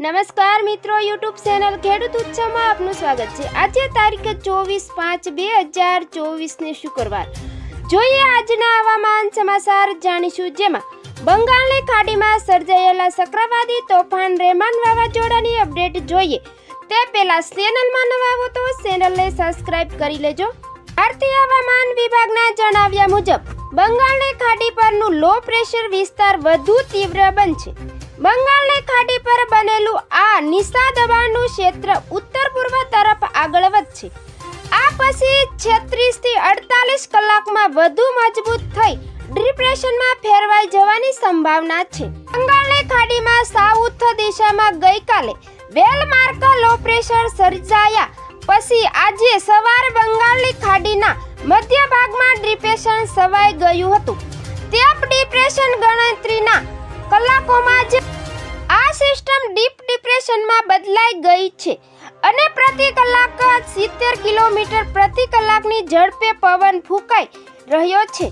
નમસ્કાર મિત્રો, YouTube channel ખેડૂત ઉત્સવમાં આપનું સ્વાગત છે। આજે તારીખ 24/5/2024 ને શુક્રવાર। જોઈએ આજના હવામાન સમાચાર જાણીશું, જેમાં બંગાળની ખાડીમાં સર્જાયેલા ચક્રવાતી તોફાન રેમાન વાવાઝોડાની અપડેટ જોઈએ તે પહેલા ચેનલમાં નવા હો તો ચેનલને સબસ્ક્રાઇબ કરી લેજો। ભારતીય હવામાન વિભાગના જણાવ્યા મુજબ બંગાળની ખાડી પરનું લો પ્રેશર વિસ્તાર વધુ તીવ્ર બનશે। બંગાળની ખાડી પર બનેલું આ નિશા દબાણનું ક્ષેત્ર ઉત્તર પૂર્વ તરફ આગળ વધશે। આ પછી 36 થી 48 કલાકમાં વધુ મજબૂત થઈ ડિપ્રેશનમાં ફેરવાઈ જવાની સંભાવના છે। બંગાળની ખાડીમાં સાઉથ દિશામાં ગઈકાલે વેલમાર્ક લો પ્રેશર સર્જાયા પછી આજે સવારે બંગાળની ખાડીના મધ્ય ભાગમાં ડિપ્રેશન છવાઈ ગયું હતું। ત્યાં ડિપ્રેશન ગણતરીના કલાકોમાં જ આ સિસ્ટમ ડીપ ડિપ્રેશનમાં બદલાઈ ગઈ છે અને પ્રતિ કલાક 70 કિલોમીટર પ્રતિ કલાકની ઝડપે પવન ફૂંકાઈ રહ્યો છે।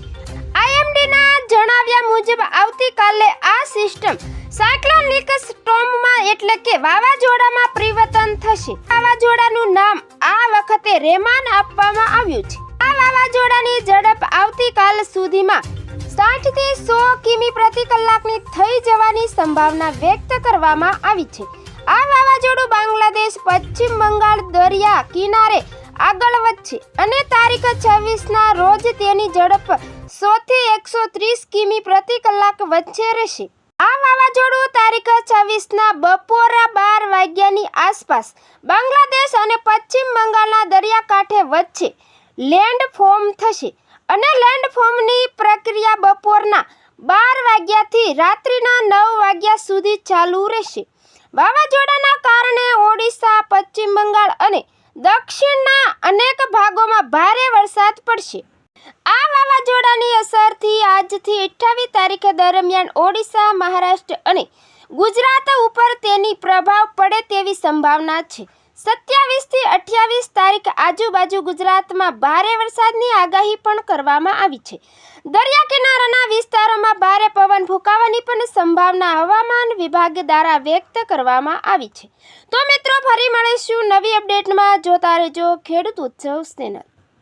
આઈએમડીના જણાવ્યા મુજબ આવતીકાલે આ સિસ્ટમ સાયક્લોનિક સ્ટોર્મમાં એટલે કે વાવાઝોડામાં પરિવર્તન થશે। વાવાઝોડાનું નામ આ વખતે રેમાન આપવામાં આવ્યું છે। આ વાવાઝોડાની ઝડપ આવતીકાલ સુધીમાં 60 થી 100 કિમી પ્રતિ કલાકની થઈ જવાની સંભાવના વ્યક્ત કરવામાં આવી છે। આ વાવાઝોડું બાંગ્લાદેશ પશ્ચિમ બંગાળ દરિયા કિનારે આગળ વધશે અને તારીખ 26ના રોજ તેની ઝડપ 100 થી 130 કિમી પ્રતિ કલાક વચ્ચે રહેશે। આ વાવાઝોડું તારીખ 26ના બપોરા 12 વાગ્યાની આસપાસ બાંગ્લાદેશ અને પશ્ચિમ બંગાળના દરિયાકાંઠે વચ્ચે લેન્ડફોર્મ થશે અને લેન્ડફોર્મની પ્રક્રિયા બપોરના 12 વાગ્યાથી રાત્રિના 9 વાગ્યા સુધી ચાલુ રહેશે। વાવાઝોડાના કારણે ઓડિશા, પશ્ચિમ બંગાળ અને દક્ષિણના અનેક ભાગોમાં ભારે વરસાદ પડશે। આ વાવાઝોડાની અસરથી આજથી 28 તારીખ દરમિયાન ઓડિશા, મહારાષ્ટ્ર અને ગુજરાત ઉપર તેની પ્રભાવ પડે તેવી સંભાવના છે। 27 થી 28 તારીખ આજુબાજુ ગુજરાતમાં ભારે વરસાદની આગાહી પણ કરવામાં આવી છે। દરિયા કિનારાના વિસ્તારોમાં ભારે પવન ફૂંકાવાની પણ સંભાવના હવામાન વિભાગ દ્વારા વ્યક્ત કરવામાં આવી છે। તો મિત્રો, ફરી મળીશું નવી અપડેટમાં। જોતા રહેજો ખેડૂત ઉત્સવ ચેનલ।